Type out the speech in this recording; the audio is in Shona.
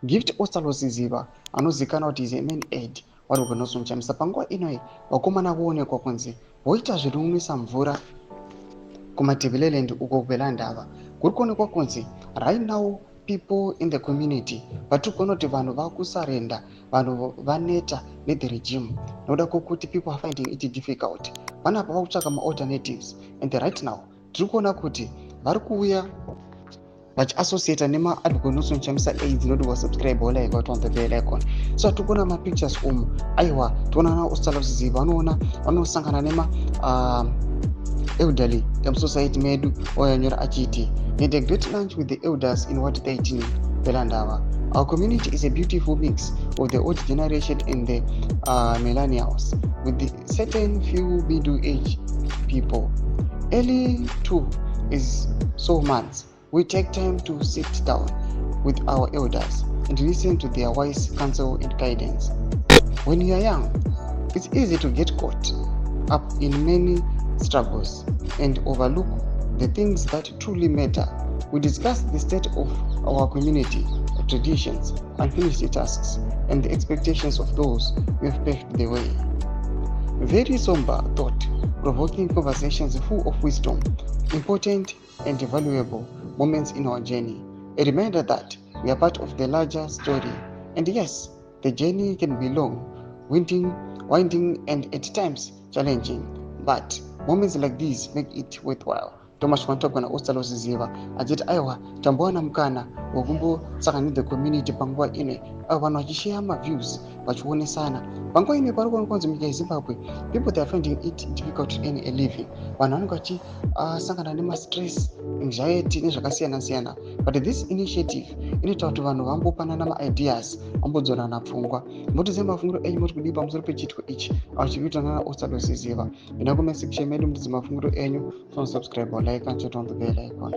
Gift Ostalosiziva anozikanwa kuti is a main aid wari kunosumchamisa panguva ino vakomana voonekwa kunzi voita zviri kunwisa mvura kumaTebeleland uko kwelandava kuri kuonekwa kunzi right now people in the community vatiri kuona kuti vanhu vakusarenda, vanhu vaneta nethe regime nokuda kwokuti people are finding it difficult. Panapa vakutsvaka ma-alternatives and right now tiri kuona kuti vari kuuya vachiassociata nema-adgonosomchamisa aids noti wasubscribe like on the bell icon. So tiri kuona mapictures umu aiwa toona na Ostalosiziva vanosangana nema elderly emusociety medu oyanyora achiti need a great lunch with the elders in what 13 Belandava. Our community is a beautiful mix of the old generation and the millennials with the certain few middle age people. Early too is so months. We take time to sit down with our elders and listen to their wise counsel and guidance. When you are young, it's easy to get caught up in many struggles and overlook the things that truly matter. We discuss the state of our community, traditions, unfinished tasks, and the expectations of those who have paved the way. Very somber, thought-provoking conversations full of wisdom, important and valuable moments in our journey. A reminder that we are part of the larger story. And yes, the journey can be long, winding and at times challenging, but moments like these make it worthwhile. Thomas Kwantogwa na Ostalosiziva achiti aiwa tambowana mukana wekumbosangana the community panguva ino vanhu vachishare maviews vachionesana panguva ino pari kuonekwa kunzi munyika yeZimbabwe people they are finding it difficult to earn a living. Vanhu vanenge vachisangana nemastress, anxiety nezvakasiyana-siyana, but this initiative inoita kuti vanhu vambopanana maideas vambodzorana pfungwa motiziva mafungiro enyu muri kudii pamusoro pechiitiko ichi achikuitana naOstalosiziva. Enda kumasection medu mutize mafungiro enyu, subscribe or like and turn on the bell icon.